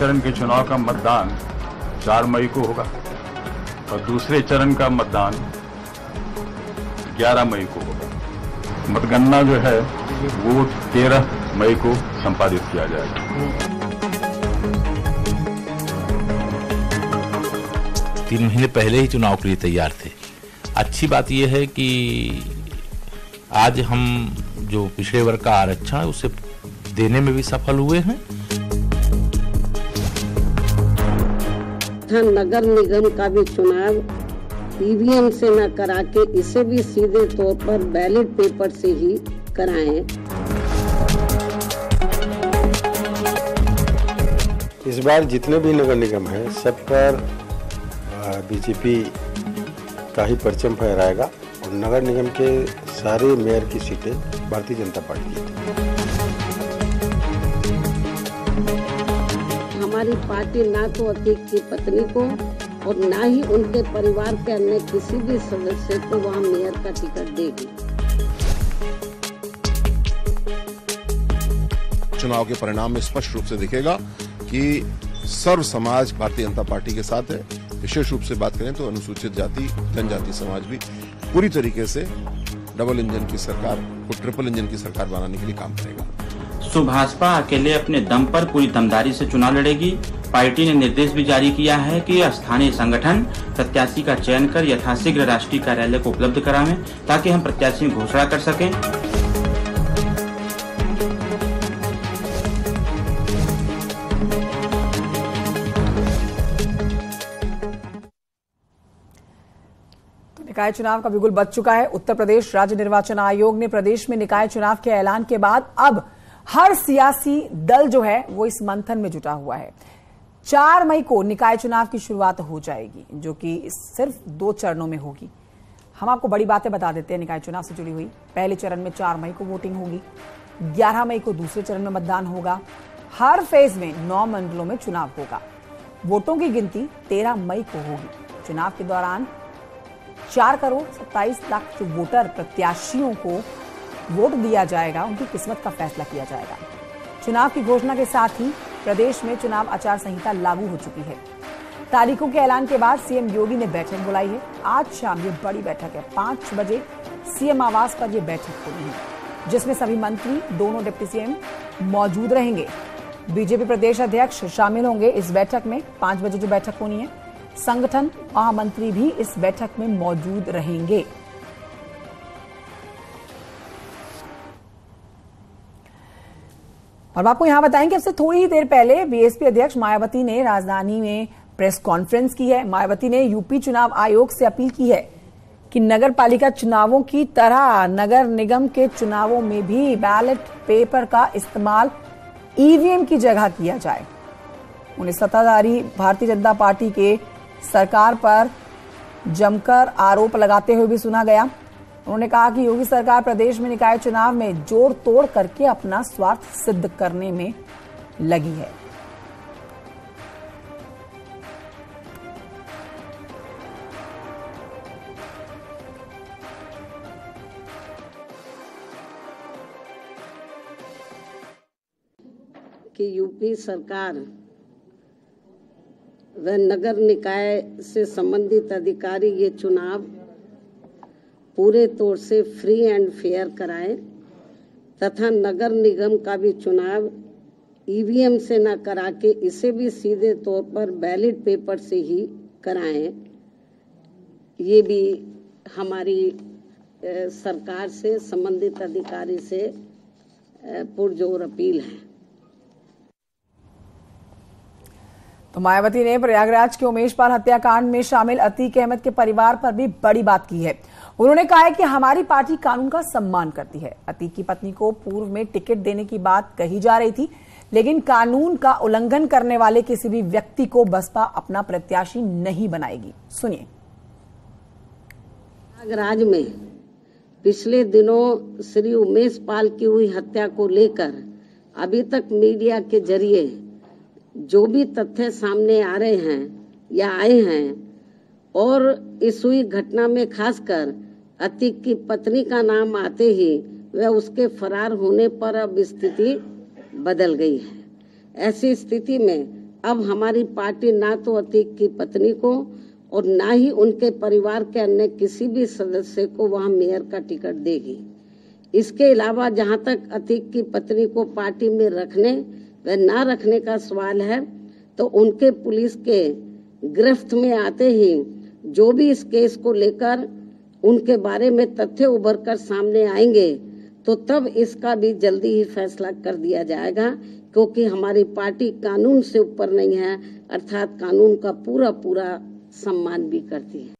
चरण के चुनाव का मतदान 4 मई को होगा और दूसरे चरण का मतदान 11 मई को होगा। मतगणना जो है वो 13 मई को संपादित किया जाएगा। 3 महीने पहले ही चुनाव के लिए तैयार थे। अच्छी बात यह है कि आज हम जो पिछड़े वर्ग का आरक्षण है उसे देने में भी सफल हुए हैं। नगर निगम का भी चुनाव ईवीएम से न करा के इसे भी सीधे तौर पर बैलेट पेपर से ही कराएं। इस बार जितने भी नगर निगम हैं सब पर बीजेपी का ही परचम फहराएगा और नगर निगम के सारे मेयर की सीटें भारतीय जनता पार्टी की। हमारी पार्टी ना तो अतीक की पत्नी को और ना ही उनके परिवार के अन्य किसी भी सदस्य को वहां मेयर का टिकट देगी। चुनाव के परिणाम में स्पष्ट रूप से दिखेगा कि सर्व समाज भारतीय जनता पार्टी के साथ है। विशेष रूप से बात करें तो अनुसूचित जाति जनजाति समाज भी पूरी तरीके से डबल इंजन की सरकार को ट्रिपल इंजन की सरकार बनाने के लिए काम करेगा। सो भाजपा अकेले अपने दम पर पूरी दमदारी से चुनाव लड़ेगी। पार्टी ने निर्देश भी जारी किया है कि स्थानीय संगठन प्रत्याशी का चयन कर यथाशीघ्र राष्ट्रीय कार्यालय को उपलब्ध करावें ताकि हम प्रत्याशी की घोषणा कर सकें। निकाय चुनाव का बिगुल बज चुका है। उत्तर प्रदेश राज्य निर्वाचन आयोग ने प्रदेश में निकाय चुनाव के ऐलान के बाद अब हर सियासी दल जो है वो इस मंथन में जुटा हुआ है। 4 मई को निकाय चुनाव की शुरुआत हो जाएगी जो कि सिर्फ 2 चरणों में होगी। हम आपको बड़ी बातें बता देते हैं निकाय चुनाव से जुड़ी हुई। पहले चरण में 4 मई को वोटिंग होगी, 11 मई को दूसरे चरण में मतदान होगा। हर फेज में 9 मंडलों में चुनाव होगा। वोटों की गिनती 13 मई को होगी। चुनाव के दौरान 4 करोड़ 27 लाख जो वोटर प्रत्याशियों को वोट दिया जाएगा, उनकी किस्मत का फैसला किया जाएगा। चुनाव की घोषणा के साथ ही प्रदेश में चुनाव आचार संहिता लागू हो चुकी है। तारीखों के ऐलान के बाद सीएम योगी ने बैठक बुलाई है। आज शाम ये बड़ी बैठक है। 5 बजे सीएम आवास पर यह बैठक होनी है जिसमें सभी मंत्री, दोनों डिप्टी सीएम मौजूद रहेंगे। बीजेपी प्रदेश अध्यक्ष शामिल होंगे इस बैठक में। 5 बजे जो बैठक होनी है, संगठन महामंत्री भी इस बैठक में मौजूद रहेंगे। और आपको यहां बताएंगे अब से थोड़ी ही देर पहले बीएसपी अध्यक्ष मायावती ने राजधानी में प्रेस कॉन्फ्रेंस की है। मायावती ने यूपी चुनाव आयोग से अपील की है कि नगर पालिका चुनावों की तरह नगर निगम के चुनावों में भी बैलेट पेपर का इस्तेमाल ईवीएम की जगह किया जाए। उन्हें सत्ताधारी भारतीय जनता पार्टी के सरकार पर जमकर आरोप लगाते हुए भी सुना गया। उन्होंने कहा कि योगी सरकार प्रदेश में निकाय चुनाव में जोड़ तोड़ करके अपना स्वार्थ सिद्ध करने में लगी है। कि यूपी सरकार व नगर निकाय से संबंधित अधिकारी ये चुनाव पूरे तौर से फ्री एंड फेयर कराएं तथा नगर निगम का भी चुनाव ईवीएम से न करा के इसे भी सीधे तौर पर बैलेट पेपर से ही कराएं। ये भी हमारी सरकार से संबंधित अधिकारी से पुरजोर अपील है। तो मायावती ने प्रयागराज के उमेश पाल हत्याकांड में शामिल अतीक अहमद के परिवार पर भी बड़ी बात की है। उन्होंने कहा है कि हमारी पार्टी कानून का सम्मान करती है। अतीक की पत्नी को पूर्व में टिकट देने की बात कही जा रही थी, लेकिन कानून का उल्लंघन करने वाले किसी भी व्यक्ति को बसपा अपना प्रत्याशी नहीं बनाएगी। सुनिए। प्रयागराज में पिछले दिनों श्री उमेश पाल की हुई हत्या को लेकर अभी तक मीडिया के जरिए जो भी तथ्य सामने आ रहे हैं या आए हैं और इस हुई घटना में खासकर अतीक की पत्नी का नाम आते ही वह उसके फरार होने पर अब स्थिति बदल गई है। ऐसी स्थिति में अब हमारी पार्टी ना तो अतीक की पत्नी को और ना ही उनके परिवार के अन्य किसी भी सदस्य को वहां मेयर का टिकट देगी। इसके अलावा जहां तक अतीक की पत्नी को पार्टी में रखने व ना रखने का सवाल है, तो उनके पुलिस के गिरफ्त में आते ही जो भी इस केस को लेकर उनके बारे में तथ्य उभर कर सामने आएंगे, तो तब इसका भी जल्दी ही फैसला कर दिया जाएगा, क्योंकि हमारी पार्टी कानून से ऊपर नहीं है, अर्थात कानून का पूरा पूरा सम्मान भी करती है।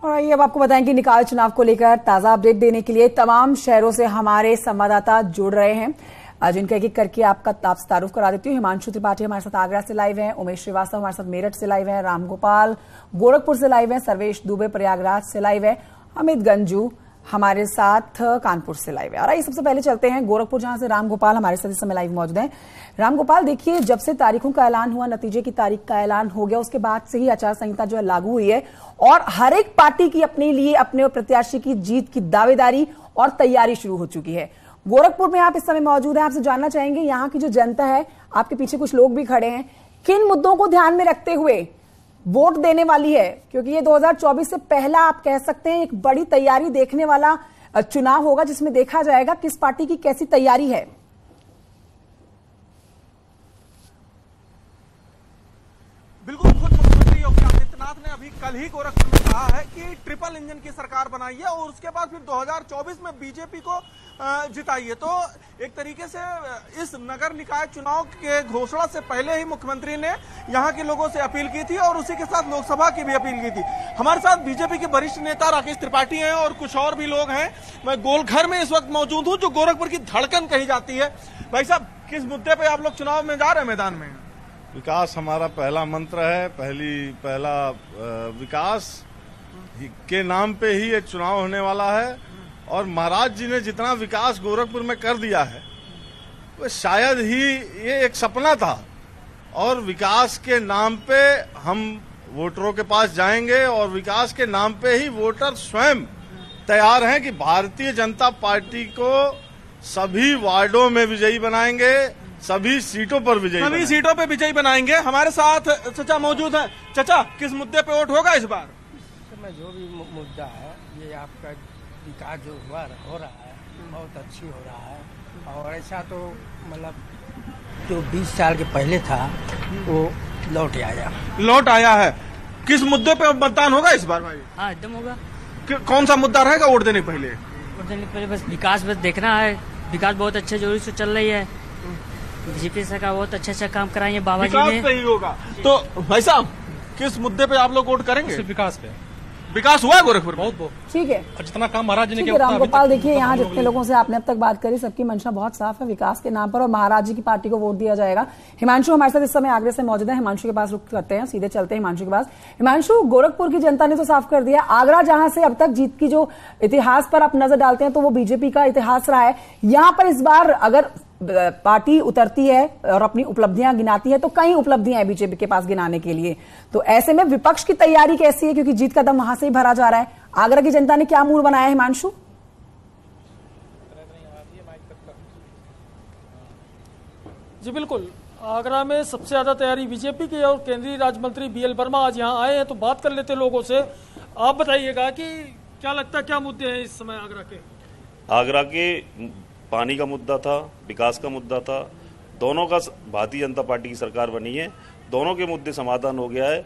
और आइए अब आपको बताएं कि निकाय चुनाव को लेकर ताजा अपडेट देने के लिए तमाम शहरों से हमारे संवाददाता जुड़ रहे हैं, जिनका एक एक करके आपका तारुफ करा देती हूँ। हिमांशु त्रिपाठी हमारे साथ आगरा से लाइव हैं, उमेश श्रीवास्तव हमारे साथ मेरठ से लाइव हैं, रामगोपाल गोरखपुर से लाइव हैं, सर्वेश दुबे प्रयागराज से लाइव है, अमित गंजू हमारे साथ कानपुर से लाइव है। और आइए सबसे पहले चलते हैं गोरखपुर, जहां से रामगोपाल हमारे साथ इस समय लाइव मौजूद हैं। रामगोपाल, देखिए, जब से तारीखों का ऐलान हुआ, नतीजे की तारीख का ऐलान हो गया, उसके बाद से ही आचार संहिता जो है लागू हुई है और हर एक पार्टी की अपने लिए अपने प्रत्याशी की जीत की दावेदारी और तैयारी शुरू हो चुकी है। गोरखपुर में आप इस समय मौजूद हैं, आपसे जानना चाहेंगे यहाँ की जो जनता है, आपके पीछे कुछ लोग भी खड़े हैं, किन मुद्दों को ध्यान में रखते हुए वोट देने वाली है? क्योंकि ये 2024 से पहला आप कह सकते हैं एक बड़ी तैयारी देखने वाला चुनाव होगा, जिसमें देखा जाएगा किस पार्टी की कैसी तैयारी है। बिल्कुल, खुद मुख्यमंत्री योगी आदित्यनाथ ने अभी कल ही गोरखपुर में कहा है कि ट्रिपल इंजन की सरकार बनाइए और उसके बाद फिर 2024 में बीजेपी को जिताइए। तो एक तरीके से इस नगर निकाय चुनाव के घोषणा से पहले ही मुख्यमंत्री ने यहाँ के लोगों से अपील की थी और उसी के साथ लोकसभा की भी अपील की थी। हमारे साथ बीजेपी के वरिष्ठ नेता राकेश त्रिपाठी हैं और कुछ और भी लोग हैं। मैं गोलघर में इस वक्त मौजूद हूँ, जो गोरखपुर की धड़कन कही जाती है। भाई साहब, किस मुद्दे पे आप लोग चुनाव में जा रहे हैं मैदान में? विकास हमारा पहला मंत्र है। पहला विकास के नाम पे ही ये चुनाव होने वाला है और महाराज जी ने जितना विकास गोरखपुर में कर दिया है वो शायद ही ये एक सपना था। और विकास के नाम पे हम वोटरों के पास जाएंगे और विकास के नाम पे ही वोटर स्वयं तैयार हैं कि भारतीय जनता पार्टी को सभी वार्डों में विजयी बनाएंगे, सभी सीटों पर विजयी बनाएंगे। हमारे साथ चचा मौजूद हैं। चचा, किस मुद्दे पे वोट होगा इस बार? जो भी मुद्दा है, ये आपका विकास जो हो रहा है बहुत अच्छी हो रहा है और ऐसा तो मतलब जो 20 साल के पहले था वो लौट आया है। किस मुद्दे पे मतदान होगा इस बार भाई? हाँ, एकदम होगा। कौन सा मुद्दा रहेगा वोट देने पहले? बस विकास बस देखना है। विकास बहुत अच्छे जोरी से चल रही है। बीजेपी सरकार बहुत अच्छा काम कराई है बाबा जी ने। विकास पे ही होगा। तो भाई साहब, किस मुद्दे पे आप लोग वोट करेंगे? विकास पे। विकास हुआ है गोरखपुर बहुत ठीक है। जितना काम महाराज जी ने किया। रामगोपाल, देखिए, यहाँ जितने लोगों से आपने अब तक बात करी, सबकी मंशा बहुत साफ है, विकास के नाम पर और महाराज जी की पार्टी को वोट दिया जाएगा। हिमांशु हमारे साथ इस समय आगरा से मौजूद है। हिमांशु के पास रुख करते हैं, सीधे चलते हैं हिमांशु के पास। हिमांशु, गोरखपुर की जनता ने तो साफ कर दिया, आगरा जहां से अब तक जीत की जो इतिहास पर आप नजर डालते हैं तो वो बीजेपी का इतिहास रहा है। यहाँ पर इस बार अगर पार्टी उतरती है और अपनी उपलब्धियां गिनाती है तो कई उपलब्धियां हैं बीजेपी के पास गिनाने के लिए, तो ऐसे में विपक्ष की तैयारी कैसी है? क्योंकि जीत का दम वहां से ही भरा जा रहा है। आगरा की जनता ने क्या मूड बनाया है हिमांशु? जी बिल्कुल, आगरा में सबसे ज्यादा तैयारी बीजेपी की और केंद्रीय राज्य मंत्री BL वर्मा आज यहाँ आए हैं, तो बात कर लेते लोगों से। आप बताइएगा कि क्या लगता है, क्या मुद्दे हैं इस समय आगरा के? आगरा के पानी का मुद्दा था, विकास का मुद्दा था, दोनों का भारतीय जनता पार्टी की सरकार बनी है, दोनों के मुद्दे समाधान हो गया है।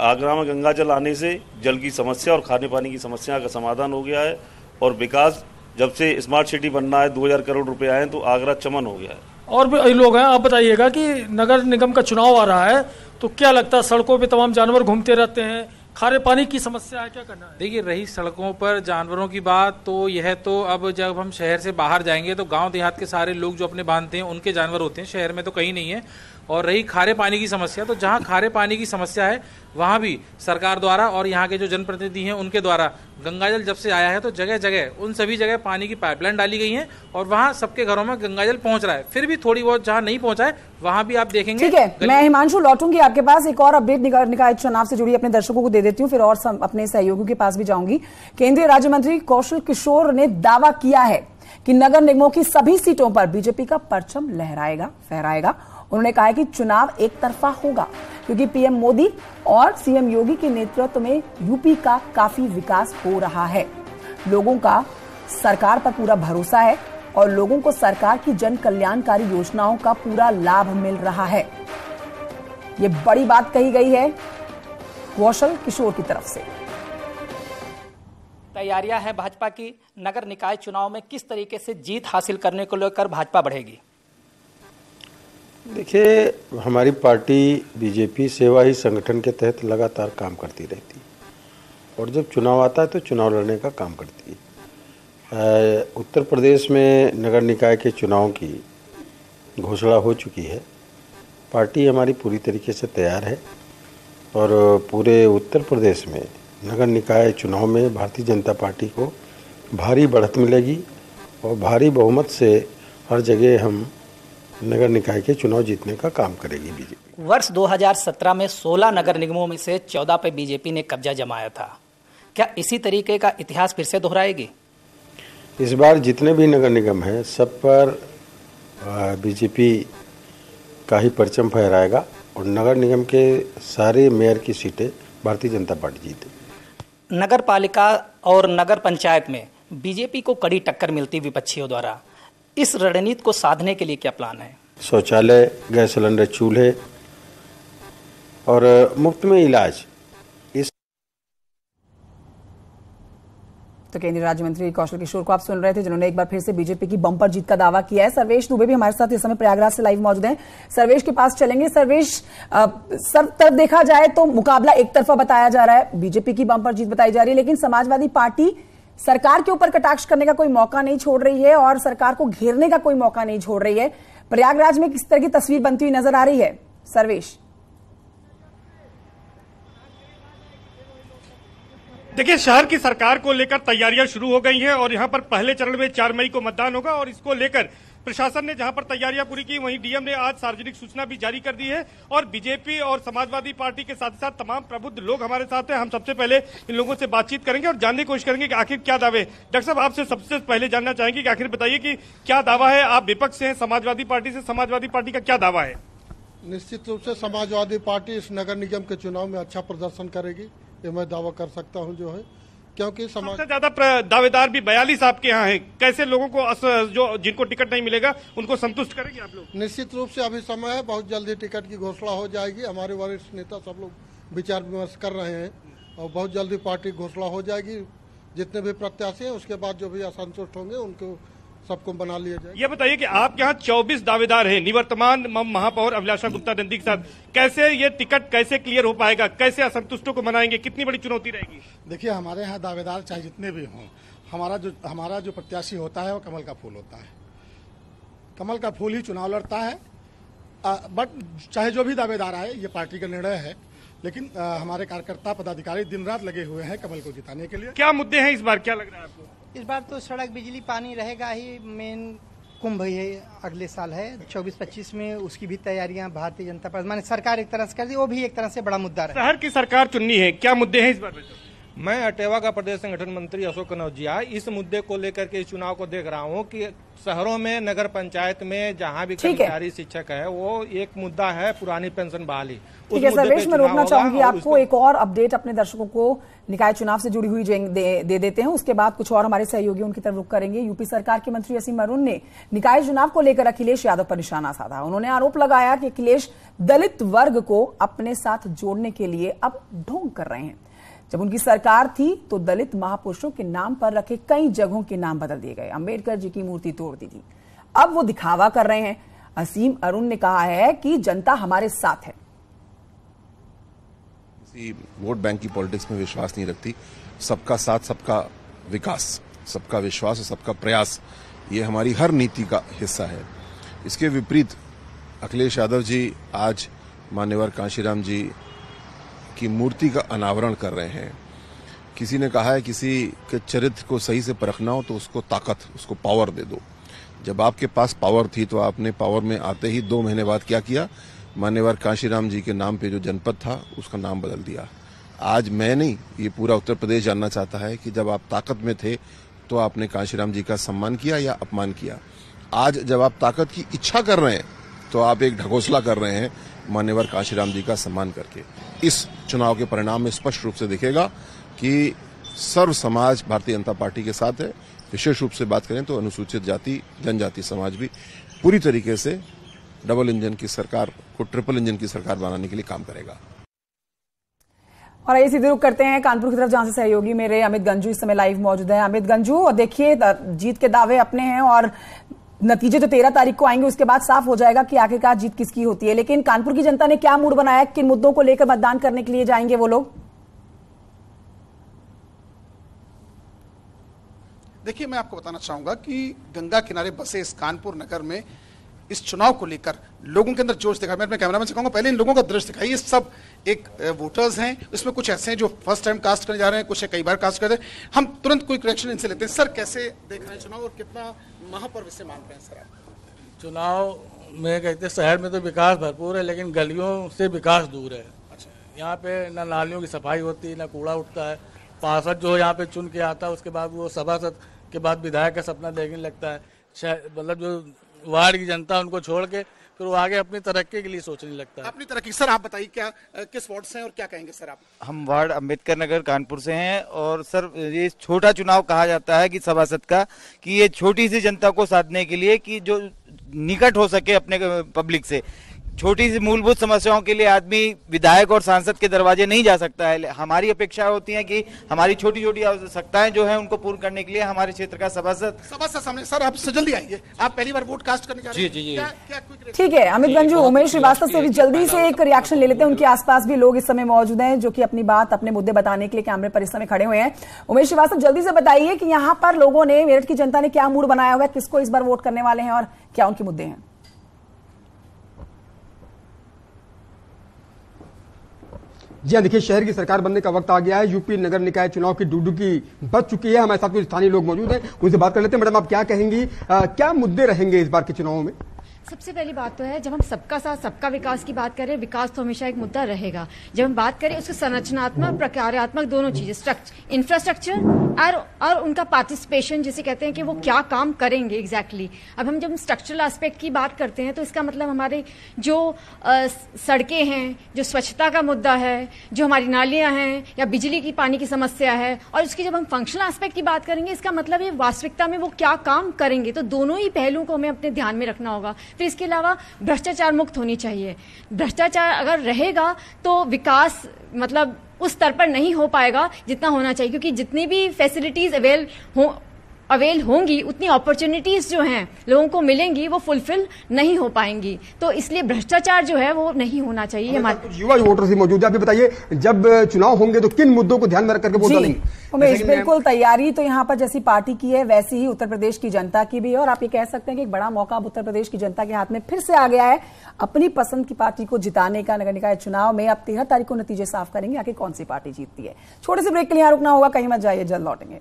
आगरा में गंगा जल आने से जल की समस्या और खाने पानी की समस्या का समाधान हो गया है और विकास, जब से स्मार्ट सिटी बनना है, 2000 करोड़ रुपए आए तो आगरा चमन हो गया है। और भी लोग हैं, आप बताइएगा कि नगर निगम का चुनाव आ रहा है तो क्या लगता है, सड़कों पे तमाम जानवर घूमते रहते हैं, खारे पानी की समस्या है, क्या करना है? देखिए, रही सड़कों पर जानवरों की बात, तो यह तो अब जब हम शहर से बाहर जाएंगे तो गांव देहात के सारे लोग जो अपने बांधते हैं उनके जानवर होते हैं, शहर में तो कहीं नहीं है। और रही खारे पानी की समस्या, तो जहां खारे पानी की समस्या है वहां भी सरकार द्वारा और यहाँ के जो जनप्रतिनिधि हैं उनके द्वारा गंगाजल जब से आया है तो जगह जगह उन सभी जगह पानी की पाइपलाइन डाली गई है और वहां सबके घरों में गंगाजल पहुंच रहा है। फिर भी थोड़ी बहुत जहां नहीं पहुंचा है वहां भी आप देखेंगे। ठीक है, मैं हिमांशु लौटूंगी आपके पास। एक और अपडेट निकाय चुनाव से जुड़ी अपने दर्शकों को दे देती हूँ, फिर और अपने सहयोगियों के पास भी जाऊंगी। केंद्रीय राज्य मंत्री कौशल किशोर ने दावा किया है कि नगर निगमों की सभी सीटों पर बीजेपी का परचम फहराएगा। उन्होंने कहा है कि चुनाव एक तरफा होगा क्योंकि पीएम मोदी और सीएम योगी के नेतृत्व में यूपी का काफी विकास हो रहा है। लोगों का सरकार पर पूरा भरोसा है और लोगों को सरकार की जन कल्याणकारी योजनाओं का पूरा लाभ मिल रहा है। ये बड़ी बात कही गई है कौशल किशोर की तरफ से। तैयारियां है भाजपा की, नगर निकाय चुनाव में किस तरीके से जीत हासिल करने को लेकर भाजपा बढ़ेगी? देखिए, हमारी पार्टी बीजेपी सेवा ही संगठन के तहत लगातार काम करती रहती है और जब चुनाव आता है तो चुनाव लड़ने का काम करती है। उत्तर प्रदेश में नगर निकाय के चुनाव की घोषणा हो चुकी है। पार्टी हमारी पूरी तरीके से तैयार है और पूरे उत्तर प्रदेश में नगर निकाय चुनाव में भारतीय जनता पार्टी को भारी बढ़त मिलेगी और भारी बहुमत से हर जगह हम नगर निकाय के चुनाव जीतने का काम करेगी बीजेपी। वर्ष 2017 में 16 नगर निगमों में से 14 पे बीजेपी ने कब्जा जमाया था। क्या इसी तरीके का इतिहास फिर से दोहराएगी? इस बार जितने भी नगर निगम हैं सब पर बीजेपी का ही परचम फहराएगा और नगर निगम के सारे मेयर की सीटें भारतीय जनता पार्टी जीते। नगर पालिका और नगर पंचायत में बीजेपी को कड़ी टक्कर मिलती विपक्षियों द्वारा। इस रणनीति को साधने के लिए क्या प्लान है? शौचालय, गैस सिलेंडर, चूल्हे और मुफ्त में इलाज। तो केंद्रीय राज्य मंत्री कौशल किशोर को आप सुन रहे थे, जिन्होंने एक बार फिर से बीजेपी की बम्पर जीत का दावा किया है। सर्वेश दुबे भी हमारे साथ इस समय प्रयागराज से लाइव मौजूद हैं। सर्वेश के पास चलेंगे। सर्वेश, सब तरफ देखा जाए तो मुकाबला एक तरफा बताया जा रहा है, बीजेपी की बम्पर जीत बताई जा रही है, लेकिन समाजवादी पार्टी सरकार के ऊपर कटाक्ष करने का कोई मौका नहीं छोड़ रही है और सरकार को घेरने का कोई मौका नहीं छोड़ रही है। प्रयागराज में किस तरह की तस्वीर बनती हुई नजर आ रही है सर्वेश? देखिए, शहर की सरकार को लेकर तैयारियां शुरू हो गई हैं और यहां पर पहले चरण में 4 मई को मतदान होगा और इसको लेकर प्रशासन ने जहां पर तैयारियां पूरी की, वहीं डीएम ने आज सार्वजनिक सूचना भी जारी कर दी है और बीजेपी और समाजवादी पार्टी के साथ साथ तमाम प्रबुद्ध लोग हमारे साथ हैं। हम सबसे पहले इन लोगों से बातचीत करेंगे और जानने की कोशिश करेंगे कि आखिर क्या दावे। डॉक्टर साहब, आपसे सबसे पहले जानना चाहेंगे कि आखिर बताइए कि क्या दावा है? आप विपक्ष से हैं, समाजवादी पार्टी से, समाजवादी पार्टी का क्या दावा है? निश्चित रूप से समाजवादी पार्टी इस नगर निगम के चुनाव में अच्छा प्रदर्शन करेगी, ये मैं दावा कर सकता हूं जो है, क्योंकि सबसे ज्यादा दावेदार भी 42 आपके यहाँ हैं। कैसे लोगों को जो जिनको टिकट नहीं मिलेगा उनको संतुष्ट करेंगे आप लोग? निश्चित रूप से अभी समय है, बहुत जल्दी टिकट की घोषणा हो जाएगी। हमारे वरिष्ठ नेता सब लोग विचार विमर्श कर रहे हैं और बहुत जल्दी पार्टी घोषणा हो जाएगी। जितने भी प्रत्याशी हैं उसके बाद जो भी असंतुष्ट होंगे उनको सबको बना लिया जाए। ये बताइए कि आपके यहाँ 24 दावेदार हैं, निवर्तमान महापौर अभिलाषा गुप्ता नंदी के साथ, कैसे ये टिकट कैसे क्लियर हो पाएगा? कैसे असंतुष्टों को मनाएंगे? कितनी बड़ी चुनौती रहेगी? देखिए, हमारे यहाँ दावेदार चाहे जितने भी हों, हमारा जो प्रत्याशी होता है वो कमल का फूल होता है। कमल का फूल ही चुनाव लड़ता है। बट चाहे जो भी दावेदार आए, ये पार्टी का निर्णय है, लेकिन हमारे कार्यकर्ता पदाधिकारी दिन रात लगे हुए हैं कमल को जिताने के लिए। क्या मुद्दे हैं इस बार, क्या लग रहा है आपको? इस बार तो सड़क, बिजली, पानी रहेगा ही। मेन कुंभ है अगले साल है 24-25 में, उसकी भी तैयारियां भारतीय जनता पार्टी माने सरकार एक तरह से कर दी, वो भी एक तरह से बड़ा मुद्दा है। शहर की सरकार चुननी है, क्या मुद्दे हैं इस बार? मैं अटेवा का प्रदेश संगठन मंत्री अशोक कनौजिया इस मुद्दे को लेकर के इस चुनाव को देख रहा हूं कि शहरों में, नगर पंचायत में जहां भी कर्मचारी शिक्षक है, वो एक मुद्दा है पुरानी पेंशन बहाली। ठीक है सर्वेश, मैं रोकना चाहूंगी आपको। एक और अपडेट अपने दर्शकों को निकाय चुनाव से जुड़ी हुई दे देते हैं, उसके बाद कुछ और हमारे सहयोगी उनकी तरफ रुख करेंगे। यूपी सरकार के मंत्री असीम अरुण ने निकाय चुनाव को लेकर अखिलेश यादव पर निशाना साधा। उन्होंने आरोप लगाया कि अखिलेश दलित वर्ग को अपने साथ जोड़ने के लिए अब ढोंग कर रहे हैं। जब उनकी सरकार थी तो दलित महापुरुषों के नाम पर रखे कई जगहों के नाम बदल दिए गए, अंबेडकर जी की मूर्ति तोड़ दी थी। अब वो दिखावा कर रहे हैं। असीम अरुण ने कहा है कि जनता हमारे साथ है। किसी वोट बैंक की पॉलिटिक्स में विश्वास नहीं रखती। सबका साथ, सबका विकास, सबका विश्वास और सबका प्रयास, ये हमारी हर नीति का हिस्सा है। इसके विपरीत अखिलेश यादव जी आज मान्यवर कांशीराम जी की मूर्ति का अनावरण कर रहे हैं। किसी ने कहा है किसी के चरित्र को सही से परखना हो तो उसको ताकत, उसको पावर दे दो। जब आपके पास पावर थी तो आपने पावर में आते ही 2 महीने बाद क्या किया? मान्यवर कांशीराम जी के नाम पे जो जनपद था उसका नाम बदल दिया। आज मैं नहीं, ये पूरा उत्तर प्रदेश जानना चाहता है कि जब आप ताकत में थे तो आपने कांशीराम जी का सम्मान किया या अपमान किया। आज जब आप ताकत की इच्छा कर रहे हैं तो आप एक ढकोसला कर रहे हैं मान्यवर कांशीराम जी का सम्मान करके। इस चुनाव के परिणाम में स्पष्ट रूप से दिखेगा कि सर्व समाज भारतीय जनता पार्टी के साथ है। विशेष रूप से बात करें तो अनुसूचित जाति जनजाति समाज भी पूरी तरीके से डबल इंजन की सरकार को ट्रिपल इंजन की सरकार बनाने के लिए काम करेगा। और आइए सीधे रुख करते हैं कानपुर की तरफ, जहां से सहयोगी मेरे अमित गंजू इस समय लाइव मौजूद हैं। अमित गंजू, देखिए जीत के दावे अपने हैं और नतीजे तो 13 तारीख को आएंगे, उसके बाद साफ हो जाएगा कि आखिरकार जीत किसकी होती है। लेकिन कानपुर की जनता ने क्या मूड बनाया, किन मुद्दों को लेकर मतदान करने के लिए जाएंगे वो लोग? देखिए, मैं आपको बताना चाहूंगा कि गंगा किनारे बसे इस कानपुर नगर में इस चुनाव को लेकर लोगों के अंदर जोश दिखा। मैं अपने कैमरामैन से कहूंगा पहले इन लोगों का दृश्य दिखाइए। ये सब एक वोटर्स हैं, इसमें कुछ ऐसे हैं जो फर्स्ट टाइम कास्ट करने जा रहे हैं, कुछ कई बार कास्ट कर रहे हैं। हम तुरंत कोई रिएक्शन इनसे लेते हैं। सर, कैसे देख रहे हैं चुनाव और कितना महापर्व इसे मान रहे हैं सर आप? चुनाव में कहते शहर में तो विकास भरपूर है, लेकिन गलियों से विकास दूर है। यहाँ पे न नालियों की सफाई होती है, न कूड़ा उठता है। पार्षद जो यहाँ पे चुन के आता है उसके बाद वो सभासद के बाद विधायक का सपना देखने लगता है। मतलब जो वार्ड की जनता उनको छोड़ के फिर वो आगे अपनी तरक्की के लिए सोचने लगता है। अपनी तरक्की। सर आप बताइए क्या किस वार्ड से हैं और क्या कहेंगे सर आप? हम वार्ड अम्बेडकर नगर कानपुर से हैं। और सर ये छोटा चुनाव कहा जाता है कि सभासद का, कि ये छोटी सी जनता को साधने के लिए कि जो निकट हो सके अपने पब्लिक से। छोटी सी मूलभूत समस्याओं के लिए आदमी विधायक और सांसद के दरवाजे नहीं जा सकता है। हमारी अपेक्षा होती है कि हमारी छोटी छोटी आवश्यकताएं जो है उनको पूर्ण करने के लिए हमारे क्षेत्र का सभासद सामने। सर आप जल्दी आइए, आप पहली बार वोट कास्ट करने जा रहे हैं। जी। ठीक है अमित गंजू, उमेश श्रीवास्तव से भी जल्दी से एक रिएक्शन ले लेते हैं। उनके आसपास भी लोग इस समय मौजूद हैं जो कि अपनी बात, अपने मुद्दे बताने के लिए कैमरे पर इस समय खड़े हुए हैं। उमेश श्रीवास्तव, जल्दी से बताइए कि यहाँ पर लोगों ने, मेरठ की जनता ने क्या मूड बनाया हुआ है, किसको इस बार वोट करने वाले हैं और क्या उनके मुद्दे हैं? जी हाँ, देखिए शहर की सरकार बनने का वक्त आ गया है। यूपी नगर निकाय चुनाव की डुडुकी बज चुकी है। हमारे साथ कुछ स्थानीय लोग मौजूद हैं, उनसे बात कर लेते हैं। मैडम आप क्या कहेंगी, क्या मुद्दे रहेंगे इस बार के चुनाव में? सबसे पहली बात तो है, जब हम सबका साथ सबका विकास की बात करें, विकास तो हमेशा एक मुद्दा रहेगा। जब हम बात करें उसके संरचनात्मक और प्रक्रियात्मक दोनों चीजें, इंफ्रास्ट्रक्चर और उनका पार्टिसिपेशन, जिसे कहते हैं कि वो क्या काम करेंगे एग्जैक्टली। अब हम जब स्ट्रक्चरल एस्पेक्ट की बात करते हैं तो इसका मतलब हमारे जो सड़कें हैं, जो स्वच्छता का मुद्दा है, जो हमारी नालियां हैं या बिजली की पानी की समस्या है, और उसकी जब हम फंक्शनल एस्पेक्ट की बात करेंगे इसका मतलब ये वास्तविकता में वो क्या काम करेंगे। तो दोनों ही पहलुओं को हमें अपने ध्यान में रखना होगा। फिर इसके अलावा भ्रष्टाचार मुक्त होनी चाहिए। भ्रष्टाचार अगर रहेगा तो विकास मतलब उस स्तर पर नहीं हो पाएगा जितना होना चाहिए, क्योंकि जितनी भी फैसिलिटीज अवेल होंगी उतनी अपॉर्चुनिटीज जो हैं लोगों को मिलेंगी वो फुलफिल नहीं हो पाएंगी। तो इसलिए भ्रष्टाचार जो है वो नहीं होना चाहिए। हमारे युवा वोटर से मौजूद है, आप बताइए जब चुनाव होंगे तो किन मुद्दों को ध्यान में रख करके वोट डालेंगे? उमेश, बिल्कुल तैयारी तो यहाँ पर जैसी पार्टी की है वैसी ही उत्तर प्रदेश की जनता की भी है। और आप ये कह सकते हैं कि एक बड़ा मौका उत्तर प्रदेश की जनता के हाथ में फिर से आ गया है अपनी पसंद की पार्टी को जिताने का। नगर निकाय चुनाव में अब 13 तारीख को नतीजे साफ करेंगे आखिर कौन सी पार्टी जीतती है। छोटे से ब्रेक के लिए यहाँ रुकना होगा, कहीं मत जाइए, जल्द लौटेंगे।